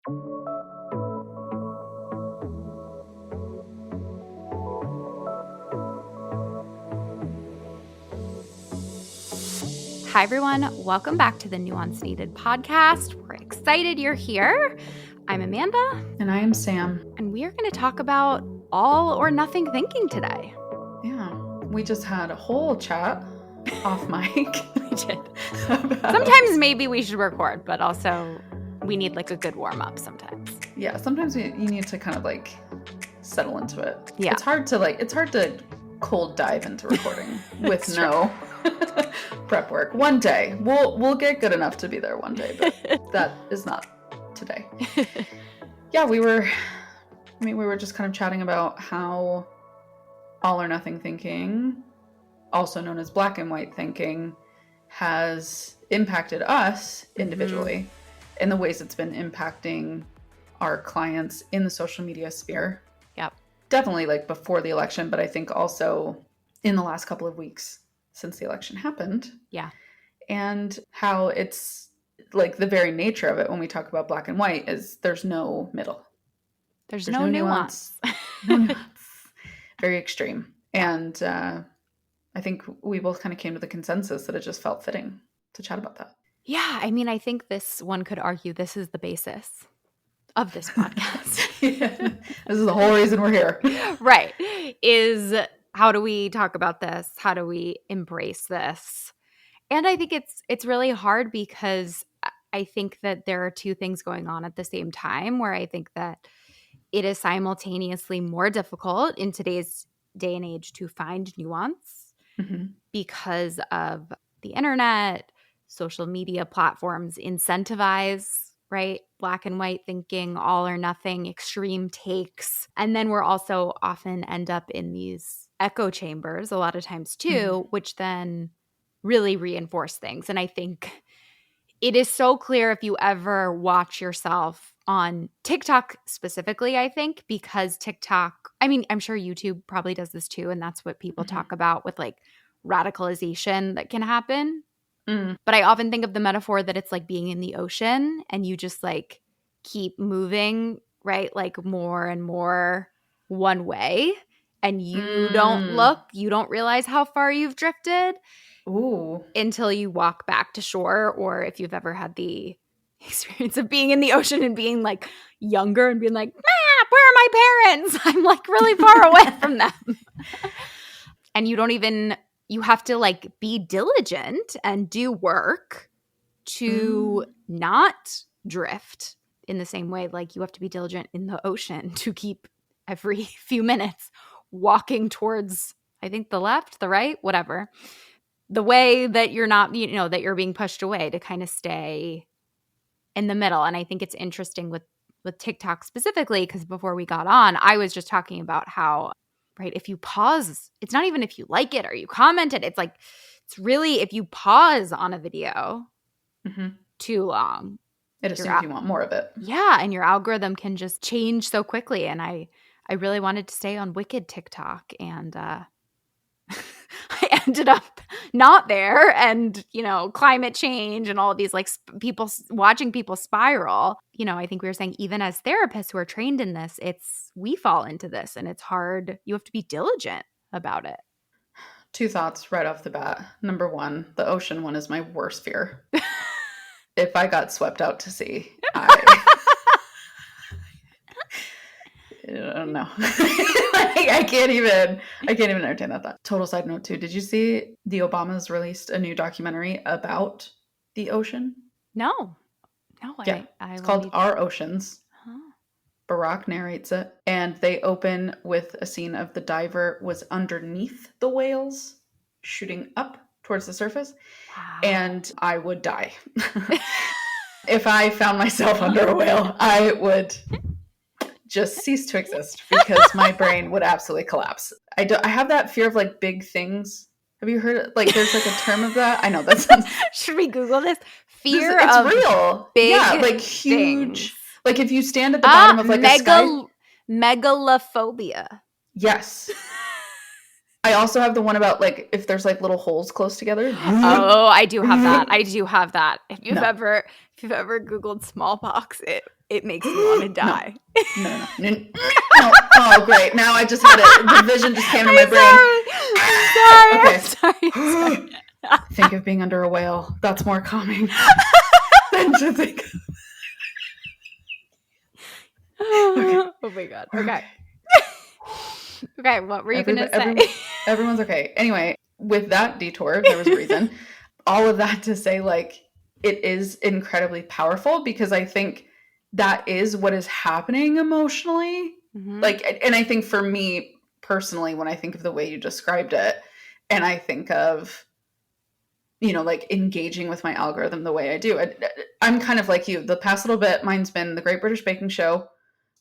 Hi, everyone. Welcome back to the Nuance Needed podcast. We're excited you're here. I'm Amanda. And I am Sam. And we are going to talk about all or nothing thinking today. Yeah. We just had a whole chat off mic. We did. Sometimes maybe we should record, but also we need like a good warm up sometimes. Yeah. Sometimes you need to kind of like settle into it. Yeah. It's hard to cold dive into recording with no prep work. One day we'll get good enough to be there one day, but that is not today. Yeah, we were just kind of chatting about how all or nothing thinking, also known as black and white thinking, has impacted us individually in the ways it's been impacting our clients in the social media sphere. Yep. Definitely like before the election, but I think also in the last couple of weeks since the election happened. Yeah. And how it's like the very nature of it when we talk about black and white is there's no middle. There's no nuance. No nuance. Very extreme. And I think we both kind of came to the consensus that it just felt fitting to chat about that. Yeah. I mean, I think one could argue this is the basis of this podcast. Yeah. This is the whole reason we're here. Right. Is how do we talk about this? How do we embrace this? And I think it's really hard because I think that there are two things going on at the same time where I think that it is simultaneously more difficult in today's day and age to find nuance because of the internet, social media platforms incentivize, right? Black and white thinking, all or nothing, extreme takes. And then we're also often end up in these echo chambers a lot of times too, which then really reinforce things. And I think it is so clear if you ever watch yourself on TikTok specifically, I think, because TikTok, I mean, I'm sure YouTube probably does this too. And that's what people talk about with like radicalization that can happen. But I often think of the metaphor that it's like being in the ocean and you just like keep moving, right? Like more and more one way. And you don't look, you don't realize how far you've drifted until you walk back to shore. Or if you've ever had the experience of being in the ocean and being like younger and being like, where are my parents? I'm like really far away from them. And you have to like be diligent and do work to not drift in the same way. Like you have to be diligent in the ocean to keep every few minutes walking towards, I think, the left, the right, whatever. The way that you're not, that you're being pushed away to kind of stay in the middle. And I think it's interesting with TikTok specifically, because before we got on, I was just talking about how, right, if you pause, it's not even if you like it or you comment it. It's like, it's really if you pause on a video too long. It assumes you want more of it. Yeah. And your algorithm can just change so quickly. And I really wanted to stay on Wicked TikTok. And I ended up not there, and climate change and all of these like watching people spiral. I think we were saying even as therapists who are trained in this, we fall into this, and it's hard. You have to be diligent about it. Two thoughts right off the bat. Number one, the ocean one is my worst fear. If I got swept out to sea, I don't know. I can't even entertain that thought. Total side note too. Did you see the Obamas released a new documentary about the ocean? No. Yeah. It's called Our Oceans. Barack narrates it, and they open with a scene of the diver was underneath the whales shooting up towards the surface. Wow. And I would die. If I found myself under a whale, I would just cease to exist because my brain would absolutely collapse. I have that fear of like big things. Have you heard it? Like there's like a term of that? I know that sounds... Should we Google this? Fear it's of real. Big like huge things. Like if you stand at the bottom of like a sky... Megalophobia. Yes. I also have the one about like if there's like little holes close together. Oh, I do have that. If you've ever Googled smallpox, it makes me want to No. die. No. No. Oh, great. Now I just had it. The vision just came to my brain. I'm Okay. sorry. Think of being under a whale. That's more calming than to think. Okay. Oh my God. We're Okay. okay. Okay. What were you going to say? Everyone's okay. Anyway, with that detour, there was a reason. All of that to say, like, it is incredibly powerful because I think that is what is happening emotionally. Mm-hmm. Like, and I think for me personally, when I think of the way you described it, and I think of, like engaging with my algorithm the way I do, I'm kind of like you. The past little bit, mine's been The Great British Baking Show,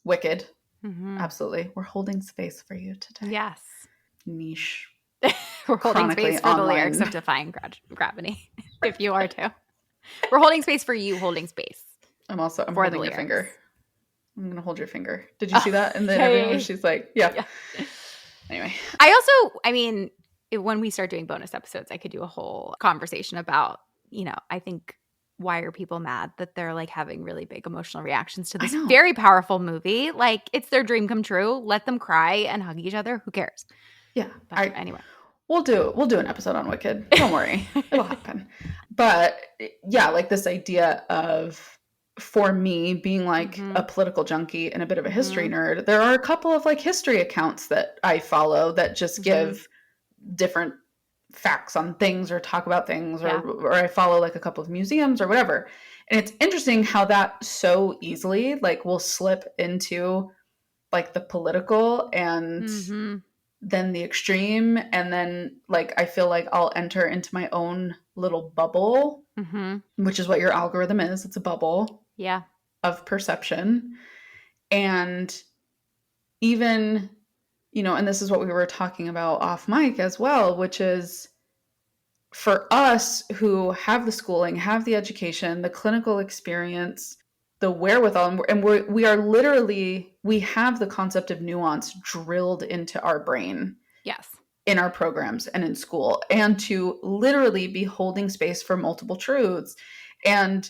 Wicked. Mm-hmm. Absolutely. We're holding space for you today. Yes. Niche. We're holding space for the lyrics of Defying Gravity, if you are too. We're holding space for you holding space. I'm holding your finger. I'm going to hold your finger. Did you see that in the interview where she's like, yeah. Anyway. When we start doing bonus episodes, I could do a whole conversation about, I think, why are people mad that they're like having really big emotional reactions to this very powerful movie? Like, it's their dream come true. Let them cry and hug each other. Who cares? Yeah. But anyway. We'll do an episode on Wicked. Don't worry. It'll happen. But yeah, like this idea of, for me, being like a political junkie and a bit of a history nerd, there are a couple of like history accounts that I follow that just give different facts on things or talk about things, or I follow like a couple of museums or whatever. And it's interesting how that so easily like will slip into like the political and then the extreme, and then like I feel like I'll enter into my own little bubble, which is what your algorithm is. It's a bubble of perception. And even, and this is what we were talking about off mic as well, which is for us who have the schooling, have the education, the clinical experience, the wherewithal, and we are literally, we have the concept of nuance drilled into our brain. Yes. In our programs and in school, and to literally be holding space for multiple truths, and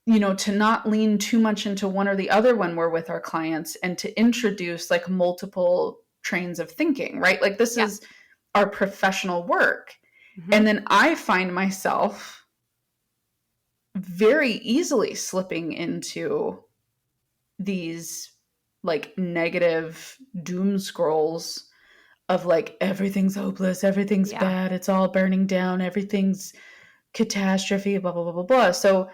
to not lean too much into one or the other when we're with our clients, and to introduce like multiple trains of thinking, right? Like this is our professional work. And then I find myself very easily slipping into these like negative doom scrolls of like, everything's hopeless, everything's bad, it's all burning down, everything's catastrophe, blah, blah, blah, blah, blah. So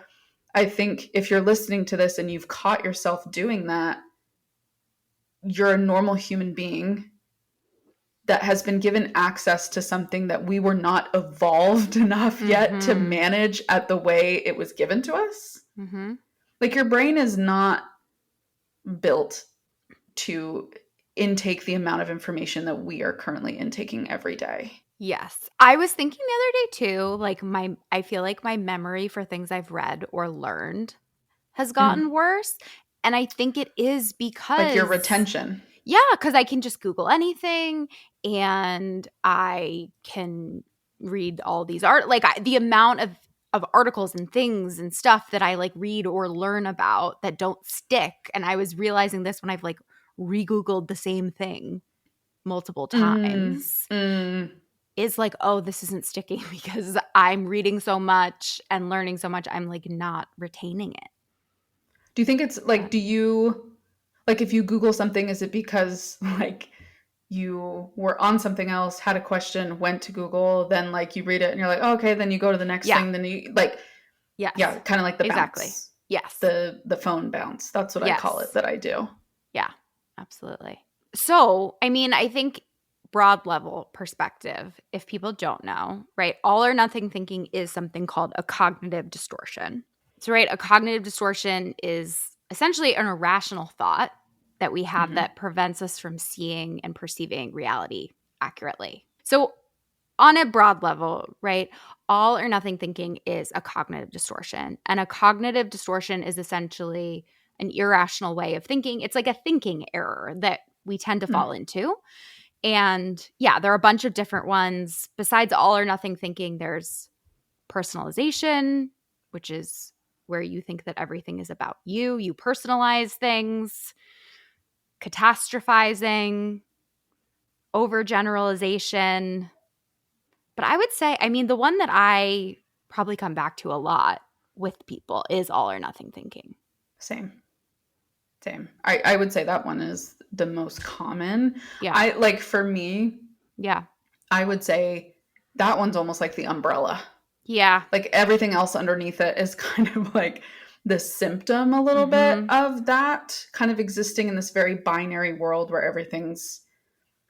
I think if you're listening to this and you've caught yourself doing that, you're a normal human being that has been given access to something that we were not evolved enough yet to manage at the way it was given to us. Like your brain is not built to intake the amount of information that we are currently intaking every day. Yes. I was thinking the other day too, like I feel like my memory for things I've read or learned has gotten worse. And I think it is because like your retention. Yeah, because I can just Google anything and I can read all these the amount of articles and things and stuff that I like read or learn about that don't stick. And I was realizing this when I've like re-Googled the same thing multiple times. Is like, oh, this isn't sticking because I'm reading so much and learning so much. I'm like not retaining it. Do you think it's like, do you, like if you Google something, is it because like you were on something else, had a question, went to Google, then like you read it and you're like, oh, okay, then you go to the next thing, then you like, kind of like the bounce. Yes. The phone bounce. That's what I call it, that I do. Yeah, absolutely. So, I mean, I think broad level perspective, if people don't know, right, all or nothing thinking is something called a cognitive distortion. So, right, a cognitive distortion is essentially an irrational thought that we have that prevents us from seeing and perceiving reality accurately. So, on a broad level, right, all or nothing thinking is a cognitive distortion. And a cognitive distortion is essentially an irrational way of thinking. It's like a thinking error that we tend to fall into. And yeah, there are a bunch of different ones. Besides all or nothing thinking, there's personalization, which is where you think that everything is about you. You personalize things, catastrophizing, overgeneralization. But I would say, I mean, the one that I probably come back to a lot with people is all or nothing thinking. Same. Same. I would say that one is the most common. Yeah. I like for me, Yeah. I would say that one's almost like the umbrella. Yeah. Like everything else underneath it is kind of like the symptom a little bit of that kind of existing in this very binary world where everything's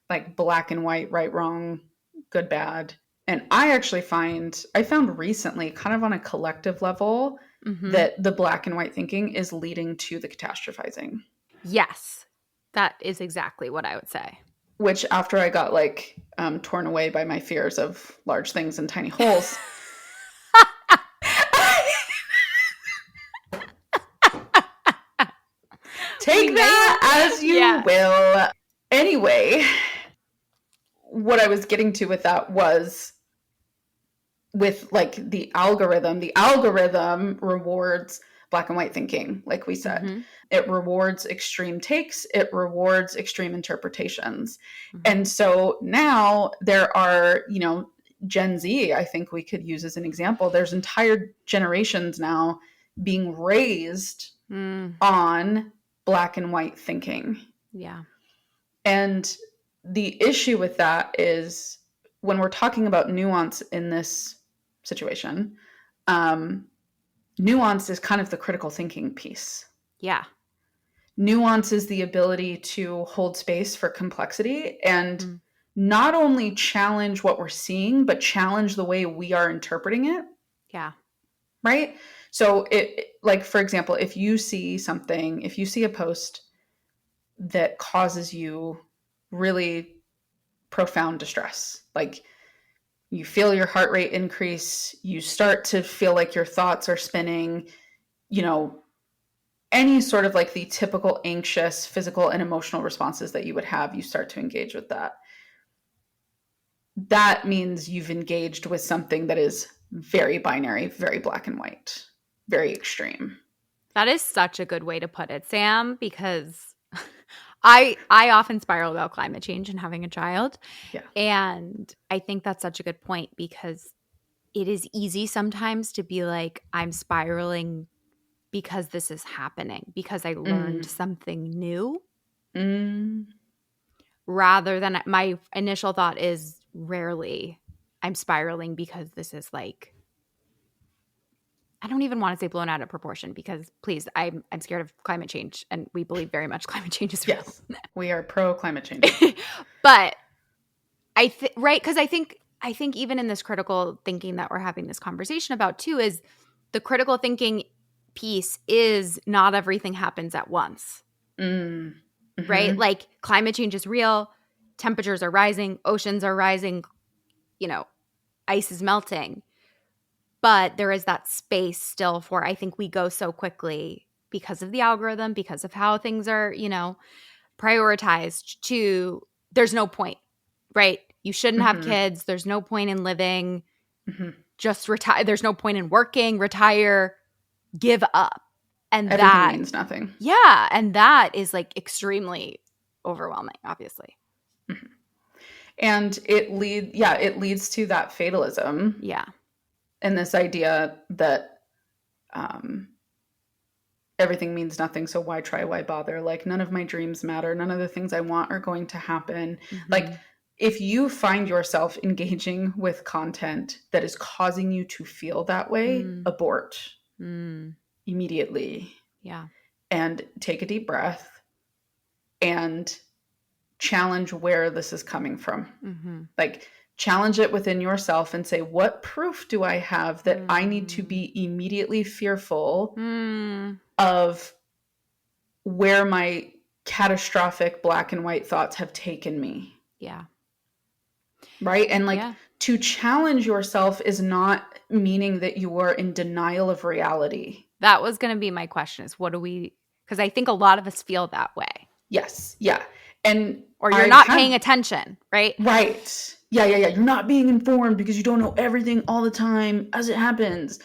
like black and white, right, wrong, good, bad. And I found recently, kind of on a collective level, that the black and white thinking is leading to the catastrophizing. Yes. That is exactly what I would say. Which, after I got like torn away by my fears of large things and tiny holes, take that as you will. Anyway, what I was getting to with that was with like the algorithm rewards black and white thinking, like we said. It rewards extreme takes, it rewards extreme interpretations. And so now there are, Gen Z, I think we could use as an example. There's entire generations now being raised on black and white thinking. Yeah. And the issue with that is when we're talking about nuance in this situation, nuance is kind of the critical thinking piece. Yeah. Nuance is the ability to hold space for complexity and not only challenge what we're seeing, but challenge the way we are interpreting it. Yeah. Right? So like, for example, if you see a post that causes you really profound distress, like you feel your heart rate increase, you start to feel like your thoughts are spinning, any sort of like the typical anxious physical and emotional responses that you would have, you start to engage with that. That means you've engaged with something that is very binary, very black and white, very extreme. That is such a good way to put it, Sam, because I often spiral about climate change and having a child. Yeah. And I think that's such a good point because it is easy sometimes to be like, I'm spiraling because this is happening, because I learned something new. Rather than my initial thought is rarely I'm spiraling because this is like, I don't even want to say blown out of proportion because please, I'm scared of climate change and we believe very much climate change is real. Yes, we are pro climate change. But right, because I think even in this critical thinking that we're having this conversation about too is the critical thinking piece is not everything happens at once. Right? Like climate change is real, temperatures are rising, oceans are rising, ice is melting. But there is that space still for, I think we go so quickly because of the algorithm, because of how things are, prioritized to, there's no point, right? You shouldn't have kids. There's no point in living. Just retire. There's no point in working, retire, give up. And everything that means nothing. Yeah. And that is like extremely overwhelming, obviously. And it leads to that fatalism. Yeah. And this idea that everything means nothing, so why try, why bother? Like, none of my dreams matter. None of the things I want are going to happen. Like, if you find yourself engaging with content that is causing you to feel that way, abort immediately. Yeah. And take a deep breath and challenge where this is coming from. Like, challenge it within yourself and say, what proof do I have that I need to be immediately fearful of where my catastrophic black and white thoughts have taken me? Yeah. Right? And like, to challenge yourself is not meaning that you are in denial of reality. That was going to be my question is because I think a lot of us feel that way. Yes. Yeah. Or you're not paying attention, right? Right. Yeah. You're not being informed because you don't know everything all the time as it happens.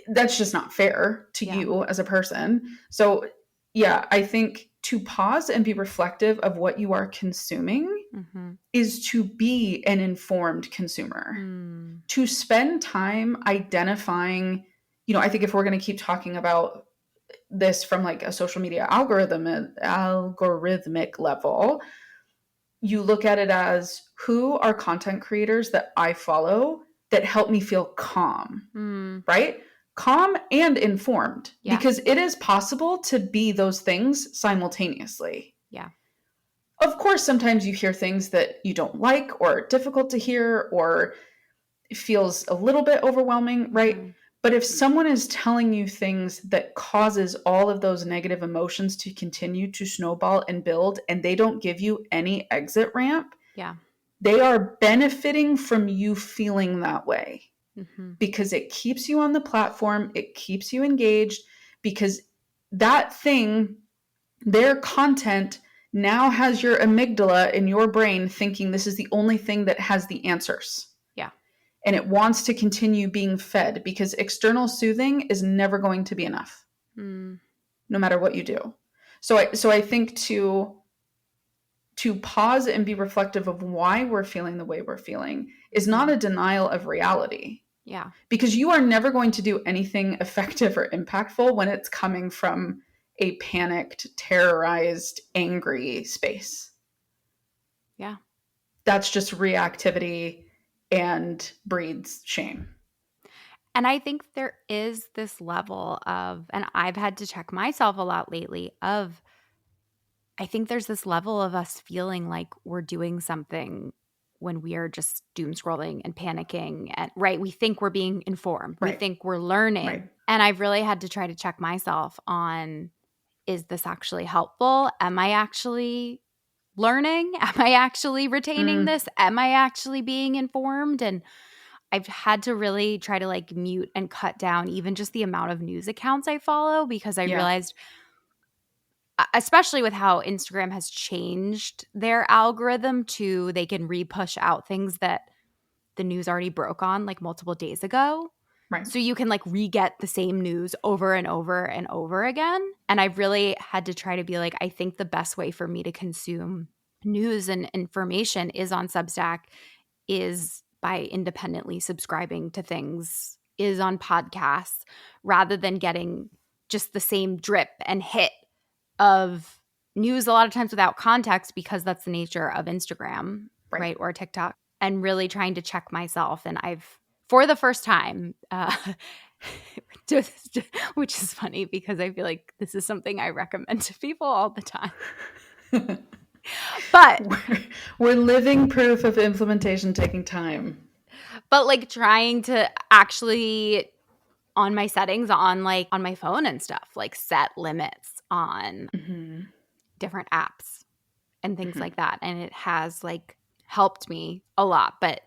that's just not fair to Yeah. you as a person. So, yeah, I think to pause and be reflective of what you are consuming Mm-hmm. is to be an informed consumer. Mm. To spend time identifying, I think if we're going to keep talking about this from like a social media algorithmic level, you look at it as who are content creators that I follow that help me feel calm, Mm. right? Calm and informed, Yeah. because it is possible to be those things simultaneously. Yeah. Of course, sometimes you hear things that you don't like or difficult to hear or it feels a little bit overwhelming, right? Mm-hmm. But if someone is telling you things that causes all of those negative emotions to continue to snowball and build and they don't give you any exit ramp, Yeah. they are benefiting from you feeling that way Mm-hmm. because it keeps you on the platform, it keeps you engaged, because that thing, their content, now has your amygdala in your brain thinking this is the only thing that has the answers. Yeah. And it wants to continue being fed because external soothing is never going to be enough, Mm. no matter what you do. So I think to pause and be reflective of why we're feeling the way we're feeling is not Mm-hmm. a denial of reality, Yeah. because you are never going to do anything effective or impactful when it's coming from a panicked, terrorized, angry space. Yeah. That's just reactivity and breeds shame. And I think there is this level of, and I've had to check myself a lot lately, of I think there's this level of us feeling like we're doing something when we are just doom scrolling and panicking. And right, we think we're being informed, we Right. think we're learning. Right. And I've really had to try to check myself on, is this actually helpful? Am I actually learning? Am I actually retaining Mm, this? Am I actually being informed? And I've had to really try to like mute and cut down even just the amount of news accounts I follow, because I yeah. realized, especially with how Instagram has changed their algorithm to they can re-push out things that the news already broke on like multiple days ago. Right. So you can like re-get the same news over and over and over again. And I've really had to try to be like, I think the best way for me to consume news and information is on Substack, is by independently subscribing to things, is on podcasts, rather than getting just the same drip and hit of news a lot of times without context, because that's the nature of Instagram, Right. right? Or TikTok, and really trying to check myself. And I've, for the first time, just, which is funny because I feel like this is something I recommend to people all the time. But we're living proof of implementation taking time. like trying to actually, on my settings on like on my phone and stuff, like set limits on Mm-hmm. different apps and things Mm-hmm. like that. And it has like helped me a lot. But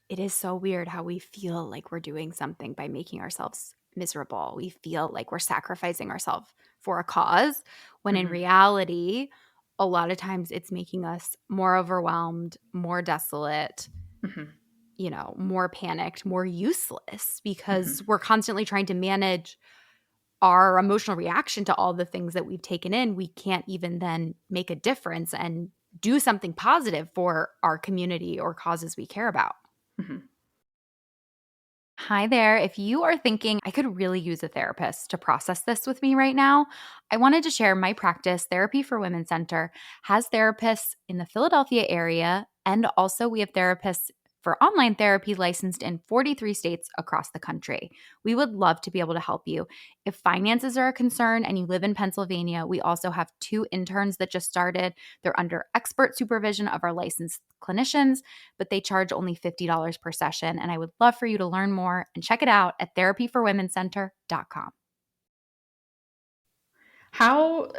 it is so weird how we feel like we're doing something by making ourselves miserable. We feel like we're sacrificing ourselves for a cause, when in Mm-hmm. reality, a lot of times it's making us more overwhelmed, more desolate, Mm-hmm. more panicked, more useless, Mm-hmm. because we're constantly trying to manage our emotional reaction to all the things that we've taken in. We can't even then make a difference and do something positive for our community or causes we care about. Mm-hmm. Hi there. If you are thinking, I could really use a therapist to process this with me right now, I wanted to share my practice, Therapy for Women Center, has therapists in the Philadelphia area. And also, we have therapists for online therapy licensed in 43 states across the country. We would love to be able to help you. If finances are a concern and you live in Pennsylvania, we also have 2 interns that just started. They're under expert supervision of our licensed clinicians, but they charge only $50 per session. And I would love for you to learn more and check it out at therapyforwomencenter.com. How,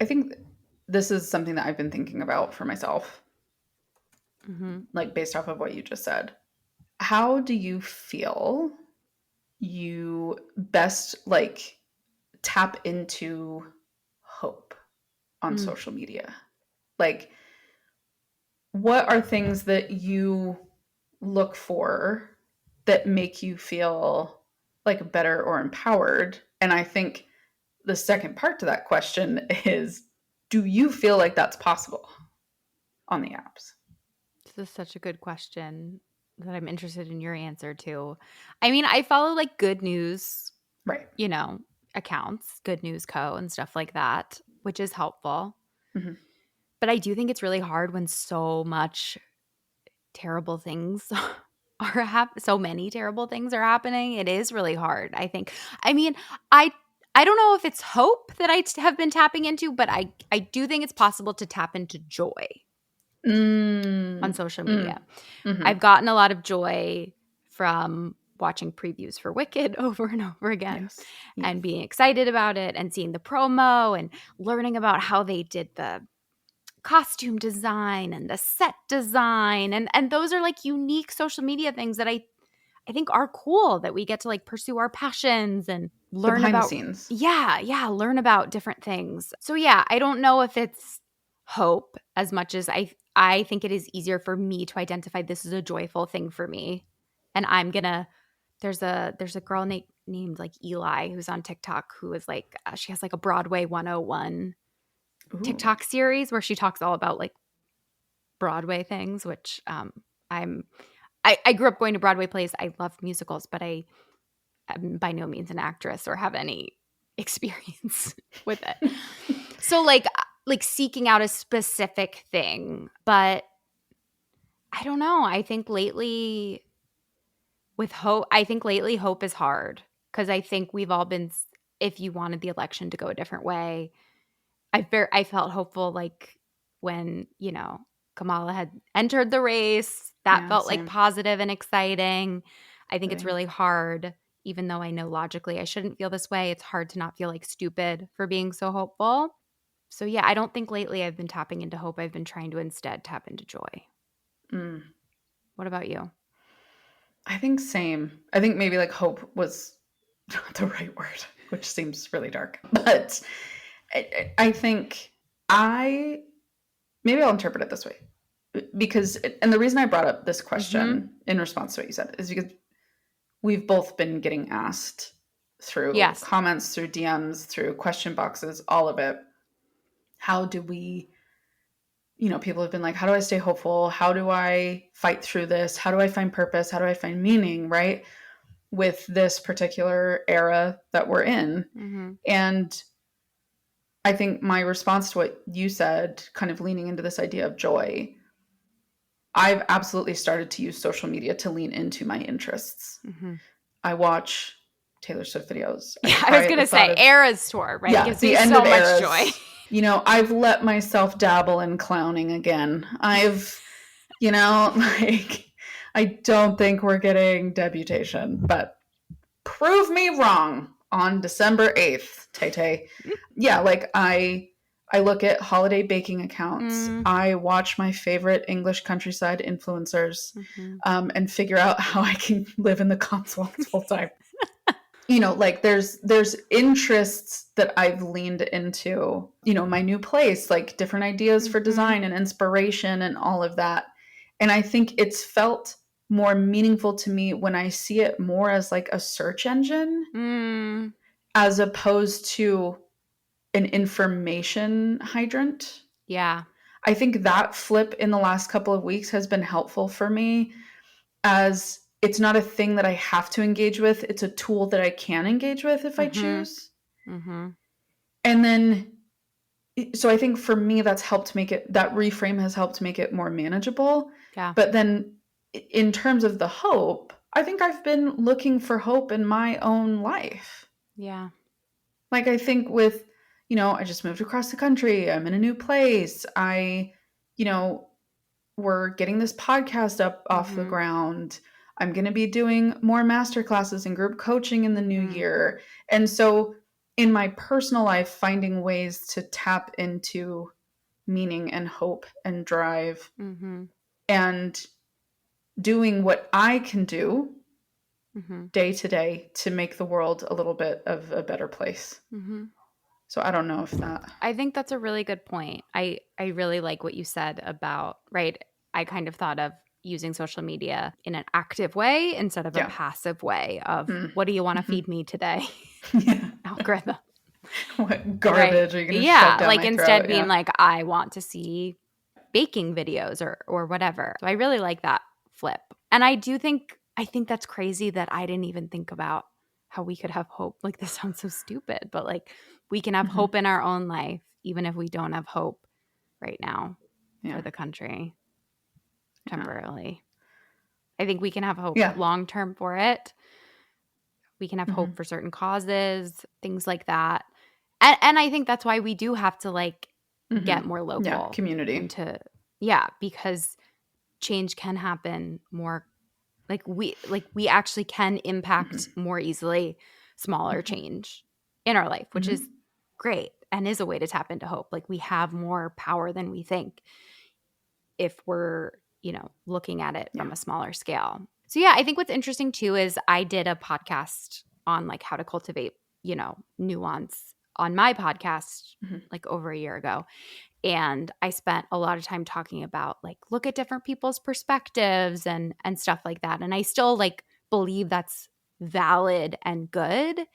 I think this is something that I've been thinking about for myself, Mm-hmm. like based off of what you just said. How do you feel you best like tap into hope on Mm. social media? Like, what are things that you look for that make you feel like better or empowered. And I think the second part to that question is, do you feel like that's possible on the apps? This is such a good question that I'm interested in your answer to. I mean, I follow like good news, Right. you know, accounts, Good News Co. and stuff like that, which is helpful. Mm-hmm. But I do think it's really hard when so much terrible things so many terrible things are happening. It is really hard, I think. I mean, I don't know if it's hope that have been tapping into, but I do think it's possible to tap into joy on Mm, social mm, media. mm-hmm. I've gotten a lot of joy from watching previews for Wicked over and over again Yes. Yes. and being excited about it and seeing the promo and learning about how they did the costume design and the set design, and those are like unique social media things that I think are cool, that we get to like pursue our passions and The learn behind the about. scenes. Yeah, learn about different things. So yeah, I don't know if it's hope as much as I think it is easier for me to identify this is a joyful thing for me. And I'm gonna there's a girl named like Eli who's on TikTok who is like she has like a Broadway 101 Ooh. TikTok series where she talks all about like Broadway things, which I'm I grew up going to Broadway plays. I love musicals, but I am by no means an actress or have any experience with it. So like seeking out a specific thing, but I don't know. I think lately hope is hard because I think we've all been if you wanted the election to go a different way, I felt hopeful like when, Kamala had entered the race. That Yeah, felt like same. positive and exciting. I think it's Same. really hard, even though I know logically I shouldn't feel this way. It's hard to not feel like stupid for being so hopeful. So yeah, I don't think lately I've been tapping into hope. I've been trying to instead tap into joy. Mm. What about you? I think same. I think maybe like hope was not the right word, which seems really dark. But I think I maybe I'll interpret it this way because, and the reason I brought up this Mhm. question in response to what you said is because we've both been getting asked through Yes. comments, through DMs, through question boxes, all of it. How do we, people have been like, how do I stay hopeful? How do I fight through this? How do I find purpose? How do I find meaning, right? With this particular era that we're in. Mhm. And I think my response to what you said, kind of leaning into this idea of joy, I've absolutely started to use social media to lean into my interests. Mhm. I watch Taylor Swift videos. I Yeah, I was cry at going the to thought say of, Eras tour, right? yeah, Gives the me end so of much joy. eras. I've let myself dabble in clowning again. Like, I don't think we're getting Debutation, but prove me wrong on December 8th, Tay Tay. Yeah, like I look at holiday baking accounts. Mm. I watch my favorite English countryside influencers, Mhm. and figure out how I can live in the Cotswolds full time. Like there's interests that I've leaned into. My new place, like different ideas for Mhm. design and inspiration and all of that. And I think it's felt more meaningful to me when I see it more as like a search engine Mm. as opposed to an information hydrant. Yeah. I think that flip in the last couple of weeks has been helpful for me, as it's not a thing that I have to engage with. It's a tool that I can engage with if I Mhm. choose. Mhm. And then, so I think for me, that reframe has helped make it more manageable. Yeah. But then in terms of the hope, I think I've been looking for hope in my own life. Yeah. Like, I think with, I just moved across the country. I'm in a new place. You know, we're getting this podcast up off the Mhm. ground. I'm going to be doing more master classes and group coaching in the new Mhm. year. And so in my personal life, finding ways to tap into meaning and hope and drive Mhm. and doing what I can do Mhm. day to day to make the world a little bit of a better place. Mhm. So I don't know if that. I think that's a really good point. I really like what you said about, right? I kind of thought of, using social media in an active way instead of a Yeah. passive way of Mm. what do you want to Hmm. feed me today? Yeah. Algorithm. What Right. garbage are you going to shove Yeah. down Like my instead throat? being Yeah. like, I want to see baking videos or whatever. So I really like that flip. And I think that's crazy that I didn't even think about how we could have hope. Like this sounds so stupid, but like we can have Hmm. hope in our own life even if we don't have hope right now Yeah. for the country Yeah. temporarily. I think we can have hope Yeah. long term for it. We can have hope Hmm. for certain causes, things like that. And I think that's why we do have to like Hmm. get more Yeah. local Community. into yeah, because change can happen more like we actually can impact Hmm. more easily smaller Hmm. change in our life, which is Hmm. great and is a way to tap into hope. Like we have more power than we think if we're, looking at it Yeah. from a smaller scale. So yeah, I think what's interesting too is I did a podcast on like how to cultivate, nuance on my podcast Hmm. like over a year ago. And I spent a lot of time talking about like look at different people's perspectives and stuff like that. And I still like believe that's valid and good.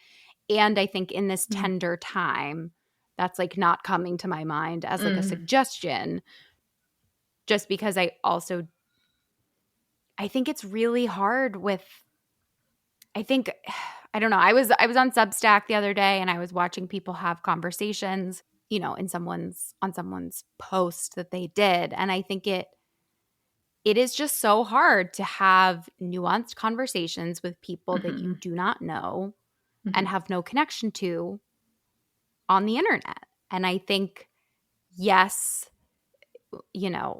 And I think in this Mm. tender time, that's like not coming to my mind as like a Mm. suggestion just because I think it's really hard with I think I don't know. I was on Substack the other day and I was watching people have conversations, in someone's post that they did and I think it is just so hard to have nuanced conversations with people that you Hmm. do not know and Hmm. have no connection to on the internet. And I think yes,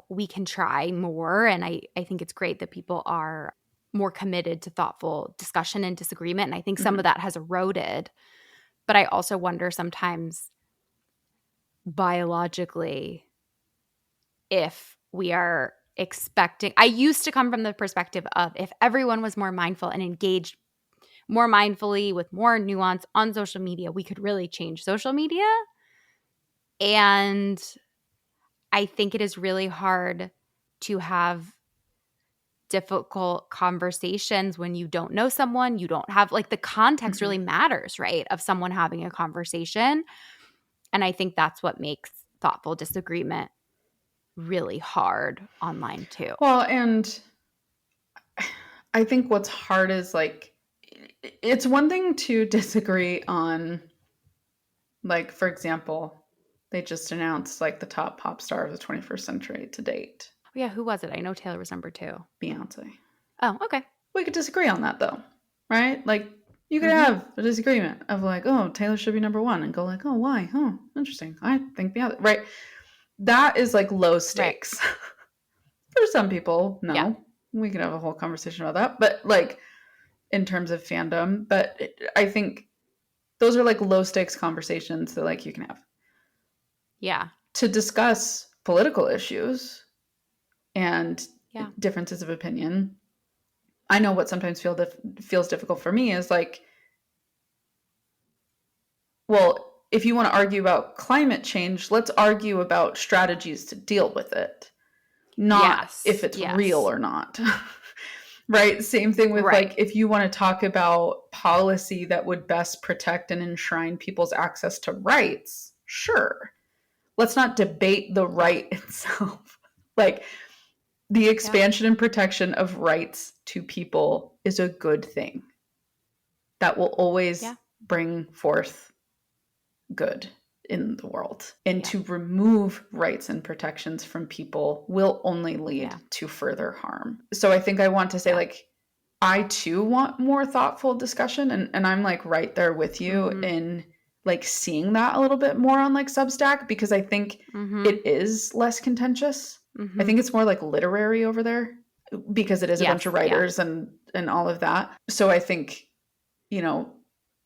we can try more. And I think it's great that people are more committed to thoughtful discussion and disagreement. And I think some of Hmm. that has eroded. But I also wonder sometimes biologically if we are expecting. I used to come from the perspective of if everyone was more mindful and engaged more mindfully with more nuance on social media, we could really change social media. And I think it is really hard to have difficult conversations when you don't know someone, you don't have like the context Hmm. really matters, right? Of someone having a conversation. And I think that's what makes thoughtful disagreement really hard online too. Well, and I think what's hard is like, it's one thing to disagree on, like, for example, they just announced like the top pop star of the 21st century to date, Oh, yeah, who was it? I know Taylor was number 2. Beyonce. Oh, okay. We could disagree on that though, right? Like, you could Mhm. have a disagreement of like, oh, Taylor should be number one, and go like, oh, why? Oh, interesting. I think Beyonce, right? That is like low Right. stakes. For some people, Yeah. no. We could have a whole conversation about that. But like in terms of fandom, but I think those are like low stakes conversations that like you can have Yeah. to discuss political issues and Yeah. differences of opinion. I know what sometimes feels difficult for me is like, well, if you want to argue about climate change, let's argue about strategies to deal with it, not if Yes. it's real Yes. or not. Right? Same thing with Right. like if you want to talk about policy that would best protect and enshrine people's access to rights, sure. Let's not debate the right itself. Like the Yeah. expansion and protection of rights to people is a good thing that will always Yeah. bring forth good in the world. And Yeah. to remove rights and protections from people will only Yeah. lead to further harm. So I think I want to say, Yeah. like, I too want more thoughtful discussion. And I'm like right there with you Mhm. in like seeing that a little bit more on like Substack because I think Mhm. it is less contentious. I Mhm. think it's more like literary over there because it is a bunch Yes. of Yeah. writers and all of that. So I think, you know,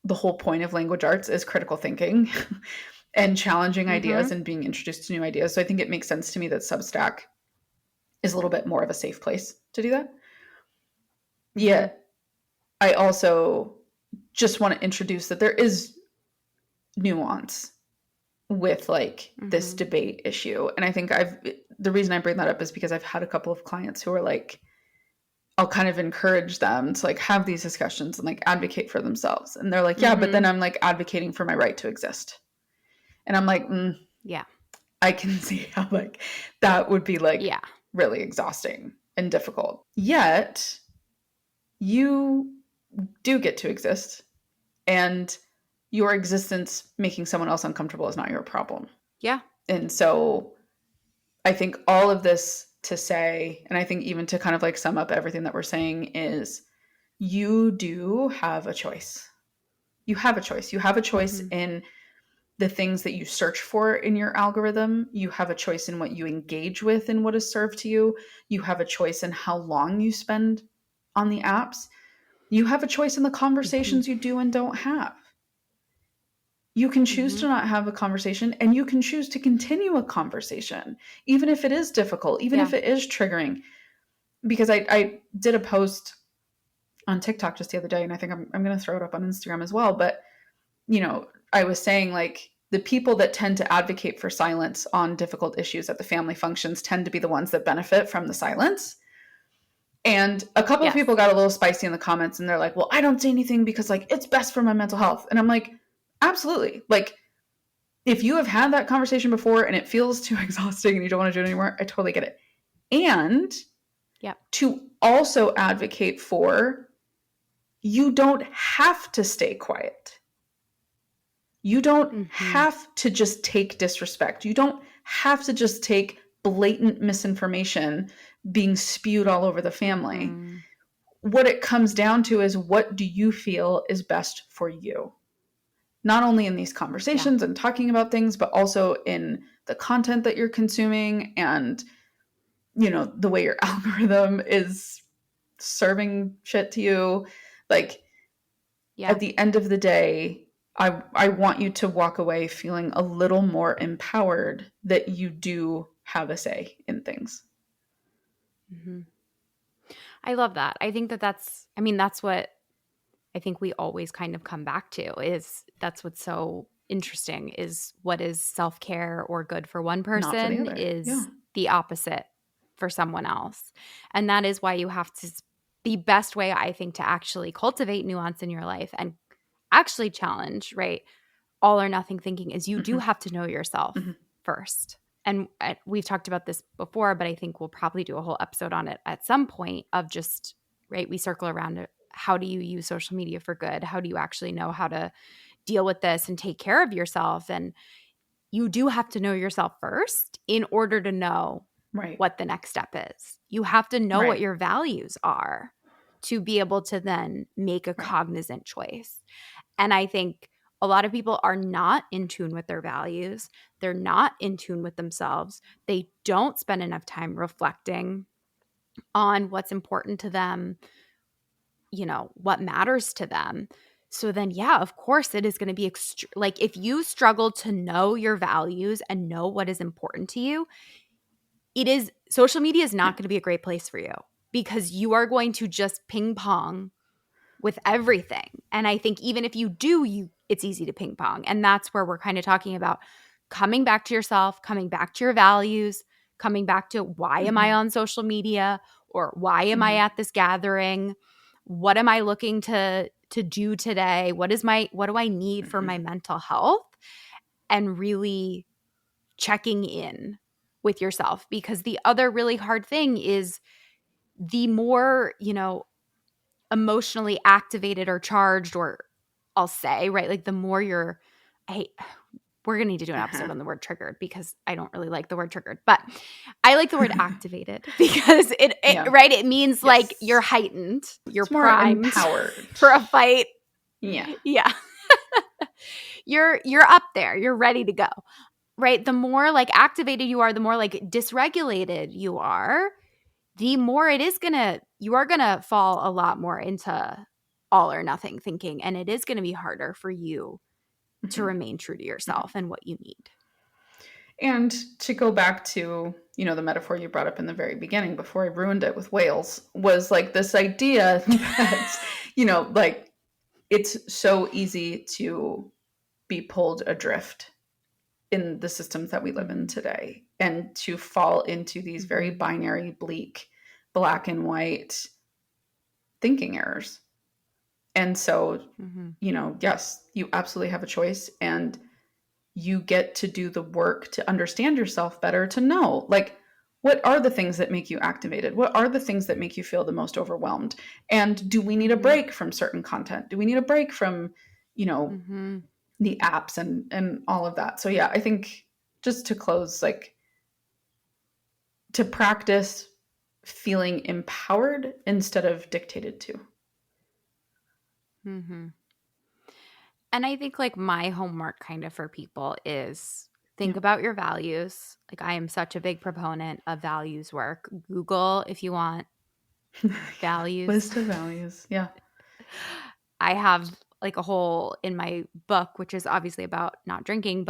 the whole point of language arts is critical thinking and challenging ideas Mhm. and being introduced to new ideas. So I think it makes sense to me that Substack is a little bit more of a safe place to do that. Mhm. Yet I also just want to introduce that there is nuance with like this Mhm. debate issue. And I think the reason I bring that up is because I've had a couple of clients who are like, I'll kind of encourage them to like have these discussions and like advocate for themselves. And they're like, yeah, but then Mhm. I'm like advocating for my right to exist. And I'm like, Yeah. I can see how like that would be like Yeah. really exhausting and difficult. Yet you do get to exist, and your existence making someone else uncomfortable is not your problem. Yeah. And so I think all of this to say, and I think even to kind of like sum up everything that we're saying, is you do have a choice. You have a choice. You have a choice Mhm. in the things that you search for in your algorithm. You have a choice in what you engage with and what is served to you. You have a choice in how long you spend on the apps. You have a choice in the Mhm. conversations you do and don't have. You can choose to Mhm. not have a conversation, and you can choose to continue a conversation, even if it is difficult, even Yeah. if it is triggering. Because I did a post on TikTok just the other day, and I think I'm going to throw it up on Instagram as well. But, I was saying like the people that tend to advocate for silence on difficult issues at the family functions tend to be the ones that benefit from the silence. And a couple of Yes. people got a little spicy in the comments, and they're like, well, I don't say anything because like it's best for my mental health. And I'm like, absolutely. Like, if you have had that conversation before and it feels too exhausting and you don't want to do it anymore, I totally get it. And Yep. to also advocate for, you don't have to stay quiet. You don't Mhm. have to just take disrespect. You don't have to just take blatant misinformation being spewed all over the family. Mhm. What it comes down to is, what do you feel is best for you? Not only in these Yeah. conversations and talking about things, but also in the content that you're consuming, and, the way your algorithm is serving shit to you. Like, Yeah. at the end of the day, I want you to walk away feeling a little more empowered that you do have a say in things. Mhm. I love that. I think that I mean, that's what I think we always kind of come back to, is that's what's so interesting, is what is self-care or good for one Not for the person other. Yeah. is the opposite for someone else. And that is why you have to the best way I think to actually cultivate nuance in your life and actually challenge, right? All or nothing thinking is you do Mm-hmm. have to know yourself Mm-hmm. first. And we've talked about this before, but I think we'll probably do a whole episode on it at some point, of just, right, we circle around it. How do you use social media for good? How do you actually know how to deal with this and take care of yourself? And you do have to know yourself first in order to know Right. what the next step is. You have to know what Right. your values are to be able to then make a Right. cognizant choice. And I think a lot of people are not in tune with their values. They're not in tune with themselves. They don't spend enough time reflecting on what's important to them, what matters to them. So then, yeah, of course, it is going to be like, if you struggle to know your values and know what is important to you, social media is Yeah. not going to be a great place for you, because you are going to just ping pong with everything. And I think even if you do, it's easy to ping pong. And that's where we're kind of talking about coming back to yourself, coming back to your values, coming back to, why am I Mm-hmm. on social media, or why am I Mm-hmm. at this gathering? What am I looking to do today? What do I need for Mm-hmm. my mental health? And really checking in with yourself, because the other really hard thing is, the more, emotionally activated or charged, or I'll say, right, like the more I we're going to need to do an Uh-huh. episode on the word triggered, because I don't really like the word triggered, but I like the word activated because Yeah. right, it means like you're Yes. heightened, you're It's more primed empowered. for a fight. Yeah. Yeah. You're up there, you're ready to go. Right? The more like activated you are, the more like dysregulated you are, the more you are gonna fall a lot more into all or nothing thinking. And it is gonna be harder for you to Mm-hmm. remain true to Mm-hmm. yourself and what you need. And to go back to, the metaphor you brought up in the very beginning before I ruined it with whales, was like this idea that, like, it's so easy to be pulled adrift in the systems that we live in Mm-hmm. today, and to fall into these very Mm-hmm. binary, bleak, black and white, thinking errors. And so, Mm-hmm. yes, you absolutely have a choice, and you get to do the work to understand yourself better, to know, like, what are the things that make you activated? What are the things that make you feel the most overwhelmed? And do we need a Mm-hmm. break from certain content? Do we need a break from, Mm-hmm. the apps and all of that? So yeah, I think, just to close, like, to practice feeling empowered instead of dictated to. Mm-hmm. And I think like my homework kind of for people is think Yeah. about your values. Like I am such a big proponent of values work. Google if you want values. List of values. Yeah. I have like a whole in my book, which is obviously about not drinking,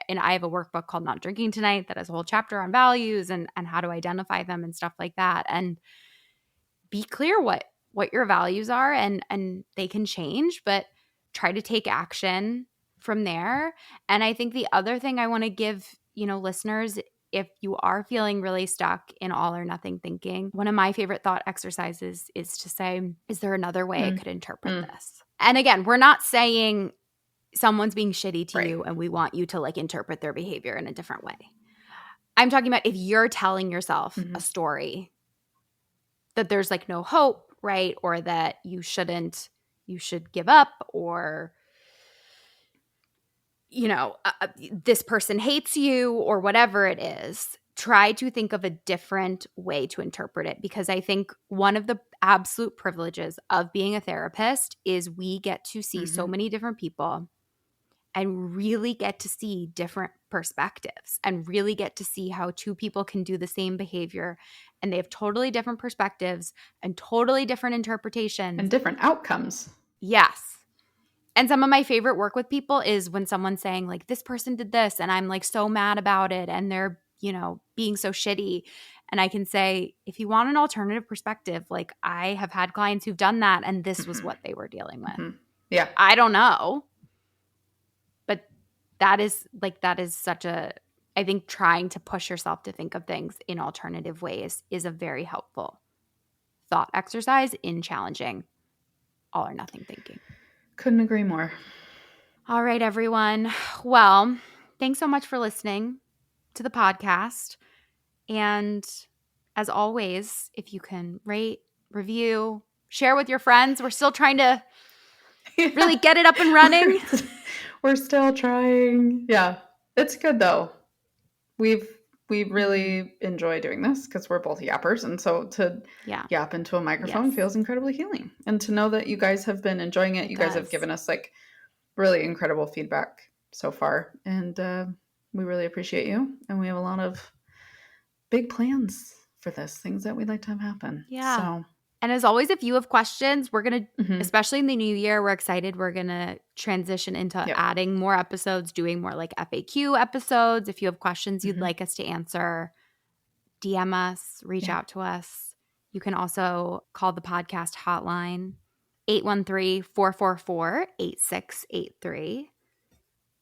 and I have a workbook called Not Drinking Tonight that has a whole chapter on values and how to identify them and stuff like that. And be clear what your values are, and they can change, but try to take action from there. And I think the other thing I want to give, listeners, if you are feeling really stuck in all or nothing thinking, one of my favorite thought exercises is to say, is there another way I Mm. could interpret Mm. this? And again, we're not saying someone's being shitty to Right. you and we want you to like interpret their behavior in a different way. I'm talking about if you're telling yourself Mm-hmm. a story that there's like no hope, right? Or that you should give up, or this person hates you, or whatever it is. Try to think of a different way to interpret it, because I think one of the absolute privileges of being a therapist is we get to see so Mm-hmm. many different people and really get to see different perspectives and really get to see how two people can do the same behavior and they have totally different perspectives and totally different interpretations. And different outcomes. Yes. And some of my favorite work with people is when someone's saying like, this person did this and I'm like so mad about it and they're, being so shitty. And I can say, if you want an alternative perspective, like I have had clients who've done that and this was Mm-hmm. what they were dealing with. Mm-hmm. Yeah. I don't know. But that is such a, I think trying to push yourself to think of things in alternative ways is a very helpful thought exercise in challenging all or nothing thinking. Couldn't agree more. All right, everyone. Well, thanks so much for listening to the podcast. And as always, if you can rate, review, share with your friends. We're still trying to really get it up and running. We're still trying. Yeah. It's good though. We really enjoy doing this because we're both yappers, and so to yap into a microphone feels incredibly healing. And to know that you guys have been enjoying it, you guys have given us like really incredible feedback so far, and we really appreciate you. And we have a lot of big plans for this, things that we'd like to have happen. Yeah. So, and as always, if you have questions, we're going to, especially in the new year, we're excited. We're going to transition into adding more episodes, doing more like FAQ episodes. If you have questions you'd like us to answer, DM us, reach out to us. You can also call the podcast hotline, 813-444-8683.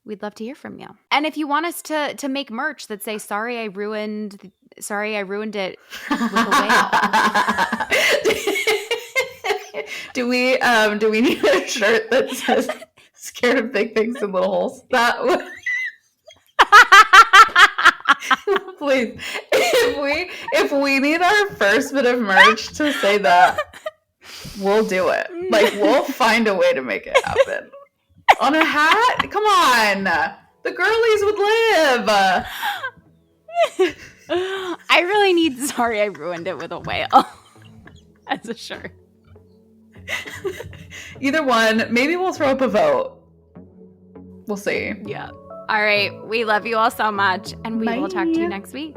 We'd love to hear from you. And if you want us to make merch that say, sorry, I ruined it with a whale. Do we need a shirt that says scared of big things and little holes? That would please. If we need our first bit of merch to say that, we'll do it. Like we'll find a way to make it happen. On a hat? Come on. The girlies would live. I really need sorry I ruined it with a whale as a shirt. Either one. Maybe we'll throw up a vote. We'll see. Yeah. All right. We love you all so much, and we will talk to you next week.